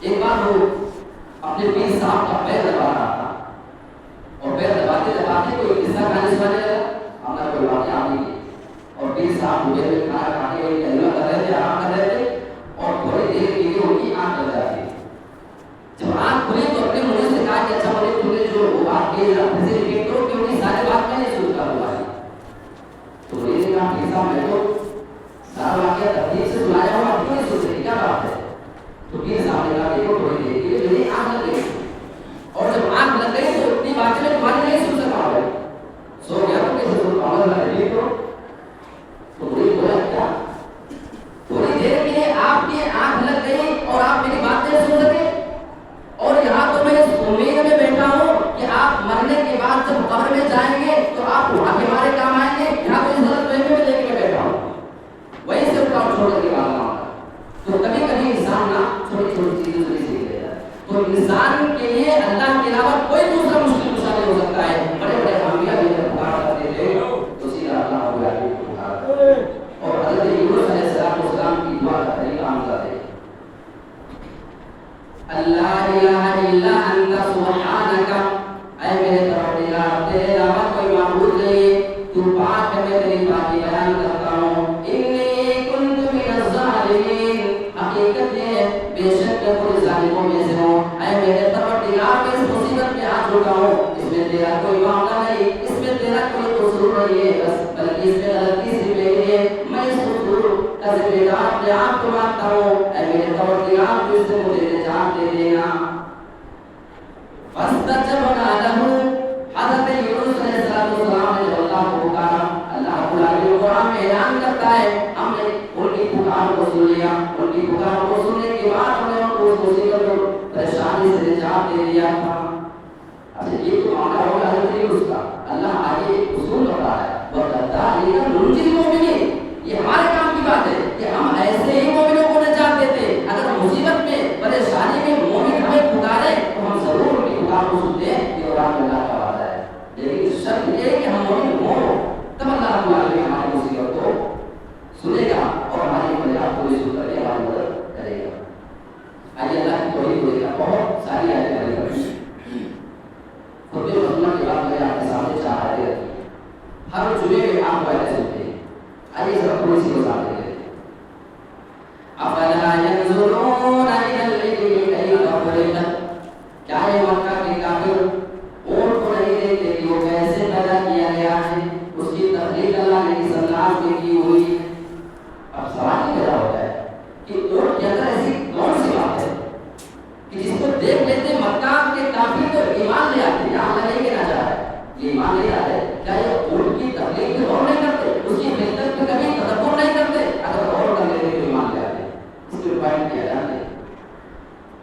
ایک بار وہ اپنے پیر صاحب کا پیر دبا رہا تھا اور پیر دباتے دباتے کوئی قصہ کہانی سنانے لگا. ہمارا کوئی واقعہ نہیں ہے اور پیر صاحب مجھے میں کھانا کھانے والی کلمہ کر رہے تھے, آرام کر رہے تھے اور تھوڑی دیر کے لیے ان کی آنکھ لگ جاتی. جب آنکھ کھلی تو اپنے منہ سے کہا کہ اچھا مجھے تم نے جو بات کی پھر سے ریپیٹ کرو کہ ان کی ساری بات میں نے سنتا ہوا ہے. تو مجھے نے کہا پیر صاحب میں تو سارا واقعہ ترتیب سے سنایا ہوں, آپ کیوں نہیں سن رہے, کیا بات ہے؟ تو پیر صاحب نے کہا دیکھو تھوڑی دیر کے لیے میری آنکھ لگ گئی اور جب آنکھ لگ گئی تو اتنی باتیں میں تمہاری نہیں سن سکا ہوں, سو گیا تو کیسے سن پاؤں گا, ریپیٹ کرو. تو مجھے بولا کیا تھوڑی دیر کے لیے آپ کی آنکھ لگ گئی اور آپ میری باتیں سن سکے, اور یہاں تو میں اس امید میں بیٹھا ہوں کہ آپ مرنے کے بعد جب قبر میں جائیں گے تو آپ وہاں کے ہمارے کام آئیں گے. یہاں تو اس غلط فہمی میں لے کے بیٹھا ہوں, وہیں سے اٹھا چھوڑ کے بات مانگا. تو کبھی کبھی انسان نا چھوٹی چھوٹی چیزوں سے سیکھ لیتا ہے. تو انسان کے لیے اللہ کے علاوہ کوئی دوسرا مشکل کشا نہیں ہو سکتا ہے. بڑے بڑے انبیاء بھی جب پکار کرتے تھے تو سیدھا اللہ ہو گیا کہ پکار. اور حضرت یونس علیہ السلام کی دعا کا طریقہ ہم کرتے ہیں, اللہ الہ الا انت سبحانک, اے میرے پروردگار تیرے علاوہ کوئی معبود نہیں, تو پاک ہے, میں تیری پاکی بیان کرتا ہوں. انی کنت من الظالمین, حقیقت ہے بے شک میں کوئی ظالموں میں سے ہوں. اے میرے پروردگار میں اس مصیبت میں ہاتھ اٹھا ہوں, اس میں تیرا کوئی معاملہ نہیں, اس میں تیرا کوئی قصور نہیں ہے, بس بلکہ اس میں غلطی سے میری ہے. میں اس قصور کا ذمہ دار اپنے آپ کو مانتا ہوں. اے میرے پروردگار تو اس سے مجھے نجات دے دینا. فاستجبنا له, حضرت یونس علیہ السلام نے جب اللہ کو پکارا, اللہ رب العالمین قرآن میں اعلان کرتا ہے ہم نے ان کی پکار کو سن لیا. ان کی پکار کو سننے کے بعد ہم نے ان کو اس مصیبت اور پریشانی سے نجات دے دیا تھا. اچھا یہ تو معاملہ ہوگا حضرت یونس کا. اللہ آگے اصول بتا رہا ہے وَكَذَلِكَ نُنْجِي الْمُؤْمِنِينَ, یہ ہمارے کام کی بات ہے کہ ہم ایسے ہی مومنوں کو نجات دیتے. اگر مصیبت میں پریشانی میں مومن ہمیں پکارے تو ہم ضرور ان کی پکار کو سنتے ہیں, یہ قرآن میں اللہ کا وعدہ ہے. لیکن شرط یہ ہے کہ ہم مومن ہوں تب اللہ رب العالمین ہماری مصیبت کو سنے گا اور ہماری مدد کو بھی سن کر کے ہماری مدد کرے گا. آئیے اللہ کی توحید کو دیکھا, بہت ساری آیتیں پڑھی کرتی ہیں. خطبہ مسلمہ کے بعد میں نے آپ کے سامنے 4 آیتیں رکھی ہیں. ہر جمعے میں آپ کو آیتیں سنتے ہیں. آئیے ذرا تھوڑی سی وضاحت دیتے ہیں. افلا ينظرون الى الابل كيف خلقت, کیا یہ مکہ کے کافر اونٹ کو نہیں دیکھتے کہ وہ کیسے پیدا کیا گیا ہے, اس کی تخلیق اللہ نے کس انداز میں کی ہوئی ہے. اب سوال یہ پیدا ہوتا ہے کہ اونٹ کے اندر ایسی کون سی بات ہے کہ جس کو دیکھ لیتے مکہ کے کافر تو ایمان لے آتے. یہاں اللہ نہیں کہنا چاہ رہا ہے یہ ایمان لے آتے, کیا یہ اونٹ کی تخلیق پہ غور نہیں کرتے, اس کی خلقت پہ کبھی تدبر نہیں کرتے؟ اگر غور کر لیتے تو ایمان لے آتے. اس کے پوائنٹ کیا جانتے ہیں,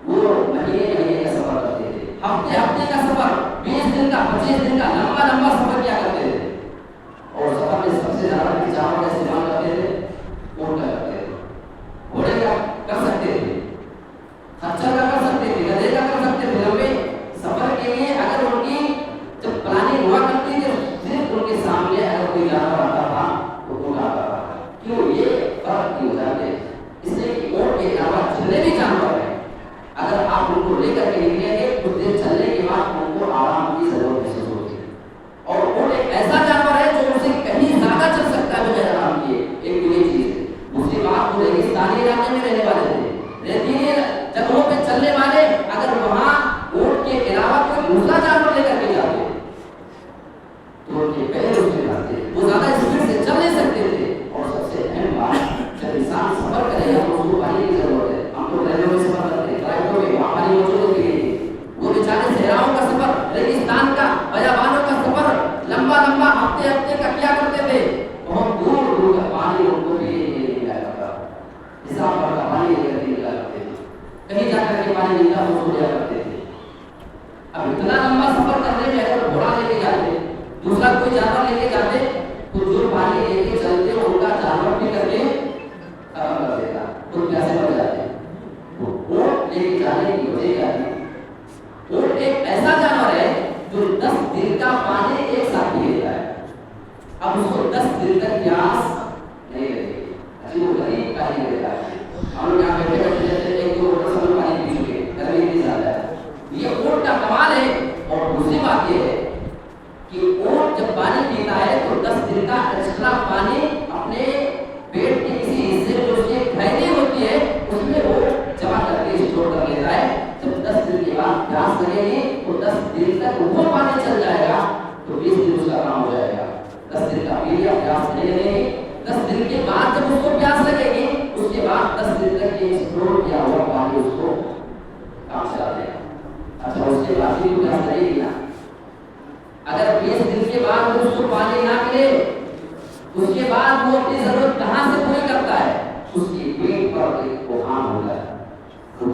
وہ مہینے مہینے کا سفر کرتے تھے, ہفتے ہفتے کا سفر, 20 دن کا 25 دن کا لمبا لمبا سفر کیا کرتے تھے. اور سفر میں سب سے زیادہ چاروں کا استعمال کرتے تھے, اونٹ کا کرتے تھے. گھوڑے کا کر سکتے تھے, خچر کا کر سکتے تھے, گدھے کا کر سکتے تھے. لمبے سفر کے لیے اگر ان کی جب پلاننگ ہوا کرتی تھی صرف ان کے سامنے اگر کوئی جانور آتا تھا تو اونٹ آتا تھا. کیوں یہ فرق کیوں جاتے؟ اس لیے کہ اونٹ کے علاوہ جتنے بھی جانور ہیں اگر آپ ان کو لے کر کے نکلیں گے کچھ دیر چلنے کے بعد ان کو آرام کی ضرورت محسوس ہوتی ہے. اور اونٹ ایک ایسا جانور ہے جو اسے کہیں زیادہ چل سکتا ہے بغیر آرام کیے. ایک تو یہ چیز ہے. دوسری بات, وہ ریگستانی علاقے میں رہنے والے تھے, ریتیلے جگہوں پہ چلنے والے, اگر وہاں اونٹ کے علاوہ کوئی دوسرا جانور لے کر کے جاتے تو ان کے پیر اس میں جاتے, وہ زیادہ اسپیڈ سے چل نہیں سکتے تھے. اور سب سے اہم بات, جب انسان سفر کرے گا تو اس کو پانی کی ضرورت ہے. ہم تو ریلوے میں سفر کرتے ہیں, فلائٹوں میں وہاں پانی موجود ہوتی ہے. وہ بیچارے صحراؤں کا سفر, ریگستان کا, بیابانوں کا سفر لمبا لمبا ہفتے ہفتے کا کیا کرتے تھے. بہت دور دور کا پانی ان کو بھی نہیں ملا کرتا, حساب پر کا پانی لے کر کے نکلا کرتے تھے. کہیں جا کر کے پانی نکلا وہ سو جایا کرتے تھے. اب اتنا لمبا سفر کرنے میں اگر گھوڑا لے کے جاتے, دوسرا کوئی جانور لے کے جاتے تو جو پانی لے کے چلتے ان کا جانور بھی کر کے ختم کر دیتا, تو پیاسے مر جاتے. اونٹ لے کے جانے کی وجہ کیا ہے؟ اونٹ ایک ایسا جانور ہے جو 10 دن کا پانی ایک ساتھ پی لیتا ہے. اب اس کو 10 دن تک پیاس نہیں لگے, وہ غریب کا ہی رہتا ہے. ہم لوگ یہاں بیٹھے بیٹھے جیسے 1-2 بوتل پانی پی چکے,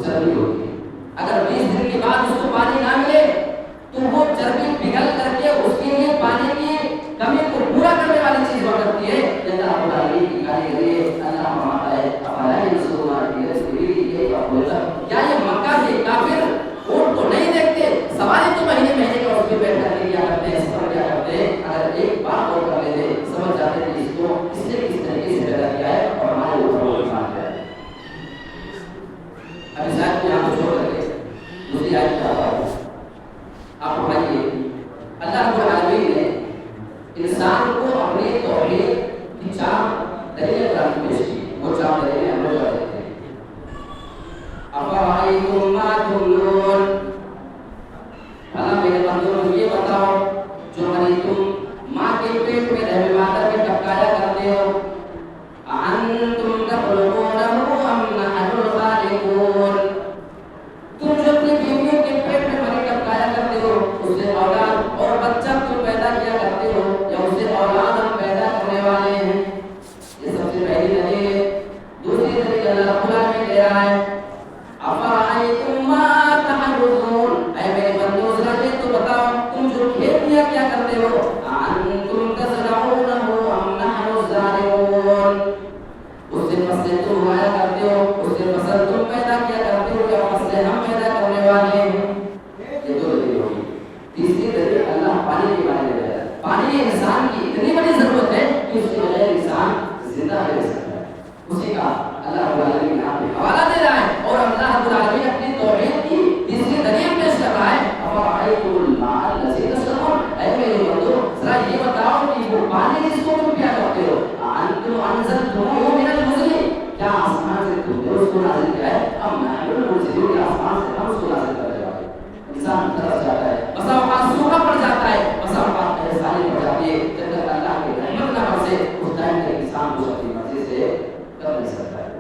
چربی ہوتی ہے. اگر 20 دن کے بعد اس کو پانی نہ ملے تو وہ چربی پگھل کر کے اس کے لیے پانی کی کمی کو پورا کرنے والی چیز ہو کرتی ہے. اللہ رب العالمین کی کاریگری اللہ فرماتا ہے افلا ينظرون الى الابل كيف خلقت. کیا یہ مکہ کے کافر اونٹ کو نہیں دیکھتے؟ سواری تو مہینے مہینے کا اس پہ بیٹھ کر کیا کرتے ہیں, اس پر کیا کرتے ہیں. اگر ایک بات اور کر لیتے سمجھ جاتے کہ اس کو کس نے کس طریقے سے پیدا کیا ہے اور ہمارے اوپر وہ ایمان کیا ہے. اب اس آیت کو یہاں چھوڑ کر کے دوسری آیت کی طرف آؤ. آپ پڑھائیے اللہ رب العالمین نے انسان کو اپنے توحید کی 4 دلیلیں قرآن پیش کی. وہ 4 دلیلیں ہم لوگ دیکھتے ہیں. افرأیتم ما تمنون, اللہ میرے بندوں یہ بتاؤ جو منی تم ماں کے پیٹ میں رہنے مادر میں ٹپکایا کرتے ہو, انتم تخلقونہ ام نحن الخالقون, تم جو اپنی بیویوں کے پیٹ میں منی ٹپکایا کرتے ہو اس سے اولاد اور بچہ تم پیدا کیا کرتے ہو یا اس سے اولاد ہم پیدا کرنے والے ہیں. یہ سب سے پہلی دلیل ہے. دوسری دلیل اللہ رب العالمین دے رہا ہے افرأیتم ما تحرثون, اے میرے بندو ذرا یہ تو بتاؤ تم جو کھیتیاں کیا کرتے ہو, انتم تزرعونہ ام نحن الزارعون, اس سے فصلیں تم اگایا کرتے ہو, اس سے فصل تم پیدا کیا کرتے ہو یا فصلیں ہم پیدا کرنے والے ہیں. یہ 2 دلیل ہوگی. تیسری دلیل اللہ پانی کے بارے میں دے رہا ہے. پانی انسان کی اتنی بڑی ضرورت ہے کہ اس کے بغیر انسان زندہ رہ سکتا ہے. اسی کا اللہ رب العالمین یہاں پہ حوالہ دے رہا ہے اور اللہ رب العالمین اپنی توحید کی تیسری دلیل پیش کر رہا ہے افرأیتم الماء الذی تشربون, اے میرے بندو ذرا یہ بتاؤ کہ وہ پانی جس کو تم پیا کرتے ہو انتم انزلتموہ من المزن, کیا آسمان سے تم نے اس کو نازل کیا ہے ام نحن المنزلون, یا آسمان سے ہم اس کو نازل کرنے والے. انسان طرف جاتا ہے, بسا اوقات سوکھا پڑ جاتا ہے, بسا اوقات پریشانی پڑ جاتی ہے, جب تک اللہ کی رحمت نہ برسے اس ٹائم تک انسان کو اپنی مرضی سے کر نہیں سکتا ہے.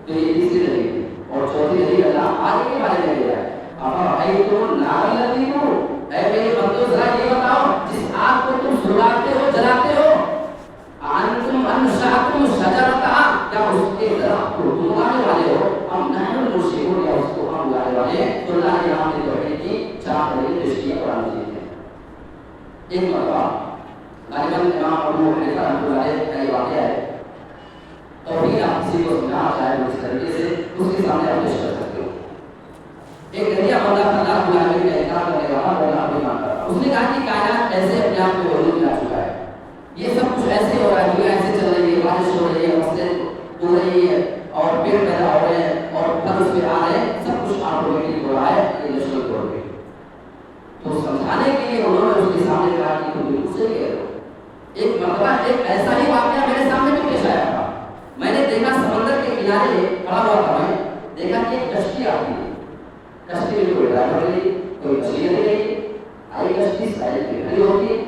تو یہ تیسری دلیل ہے. اور چوتھی دلیل اللہ آگ کے بارے میں دے رہا ہے افرأیتم النار التی تورون, اے میرے بندو ذرا یہ بتاؤ جس آگ کو تم سلگاتے ہو جلاتے ہو انتم انشأتم شجرتہا, کیا اس کے درخت کو تم اگانے والے ہو ام نحن المنشئون, یا اس کو ہم اگانے والے ہیں. تو اللہ نے یہاں پہ توحید کی 4 دلیل پیش کی قرآن مجید میں. ایک مرتبہ غالباً امام ابو حنیفہ رحمۃ اللہ علیہ کا یہ واقعہ ہے. توحید آپ کسی کو سمجھانا چاہے اس طریقے سے اس کے سامنے آپ پیش کر سکتے ہو. ایک دریا بندہ اللہ رب العالمین کا انکار کرنے والا اور اللہ کو مانتا تھا. اس نے کہا کہ کائنات ایسے اپنے آپ کو وجود میں آ چکا ہے, یہ سب کچھ ایسے ہو رہا ہے, دنیا ایسے چل رہی ہے, بارش ہو رہی ہے, فصلیں اگ رہی ہے اور پیڑ پیدا ہو رہے ہیں اور پھل اس پہ آ رہے ہیں, سب کچھ آٹومیٹک ہو رہا ہے. یہ نیچرل طور پہ تو سمجھانے کے لیے انہوں نے اس کے سامنے کہا کہ تم بالکل صحیح کہہ رہے ہو. ایک مرتبہ ایک ایسا ہی واقعہ میرے سامنے بھی پیش آیا تھا. میں نے دیکھا سمندر کے کنارے کھڑا ہوا تھا, میں دیکھا کہ ایک کشتی آتی ہے. کشتی میں کوئی ڈرائیور نہیں, کوئی مچھلی نہیں رہی, آئی کشتی ساحل پہ کھڑی ہوتی,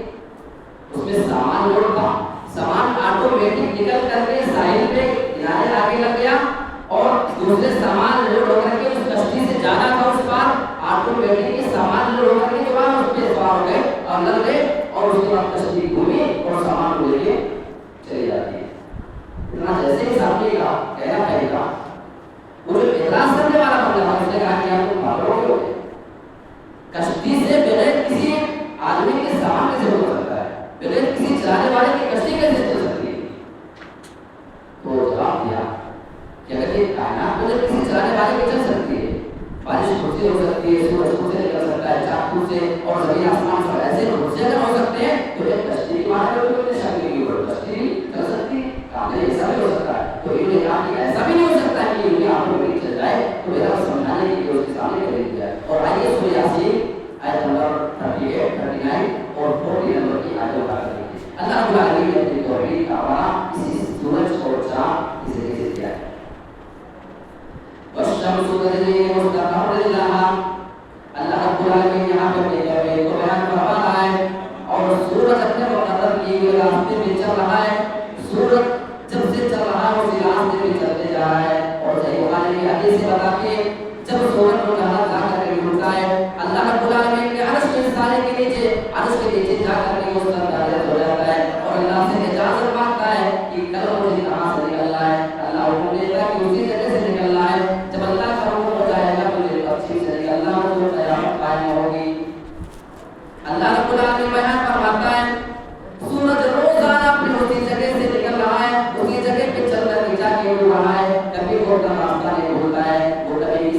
اس میں سامان لوڈ تھا. سامان آٹومیٹک نکل کر کے ساحل پہ کنارے آگے لگ گیا اور دوسرے سامان لوڈ ہو کر کے اس کشتی سے جانا تھا اس پار, آٹومیٹک سامان لوڈ ہو کر کے بعد اس پہ سوار ہو گئے اور لگ گئے اور اس کے بعد کشتی گھومی اور سامان کو لے کے چلی جاتی ہے. اتنا جیسے ہی سامنے کا کہنا پہلے کا وہ جو اعتراض کرنے والا بندہ تھا, اس نے کہا کہ آپ کو پاگل ہو گئے, کشتی سے بغیر کسی آدمی کے سامان کیسے ہو سکتا ہے, بغیر کسی چلانے والے کی کشتی کیسے چل سکتی ہے. تو جواب دیا کہ اگر یہ کائنات بغیر کسی چلانے والے کی چل سکتی ہے, بارش خود سے ہو سکتی ہے, سورج خود سے نکل سکتا ہے, چاند خود سے, اور زمین آسمان سب ایسے خود سے اگر ہو سکتے ہیں تو ایک کشتی کی بات ہے, تو شکل کی اوپر کشتی چل سکتی ہے, کام ایسا بھی ہو سکتا ہے. تو انہوں نے کہا کہ ایسا بھی نہیں ہو سکتا کہ ان کے آنکھوں میں چل جائے, تو میرا سمجھانے کے لیے اس کے سامنے کر دیا جائے. اور آئیے سورہ یاسین آیت نمبر 38, 39 اور 40 نمبر کی آیتیں اٹھا کر دیکھیے. اللہ رب العالمین نے اپنی توحید کا حوالہ اسی سورج اور چاند اس طریقے سے دیا ہے. والشمس تجری مستقر لها, اللہ رب العالمین یہاں پہ اپنی توحید کو بیان فرما رہا ہے اور سورج اپنے مقرر کیے ہوئے راستے میں چل رہا ہے. سورج جب سے چل رہا ہے اسی راستے میں چلتے جا رہا ہے. اور صحیح بخاری کی حدیث سے بتا کے جب سورج کو جہاں جا کر کے ملتا ہے, اللہ رب العالمین کے عرش کے سارے کے نیچے, عرش کے نیچے جا کر کے اس کا درجہ ہو جاتا ہے اور اللہ سے اجازت مانگتا ہے کہ کل مجھے کہاں سے نکلنا ہے. اللہ حکم دیتا ہے کہ اسی جگہ سے نکلنا ہے. جب اللہ کا حکم ہو جائے گا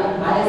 28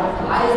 28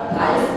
28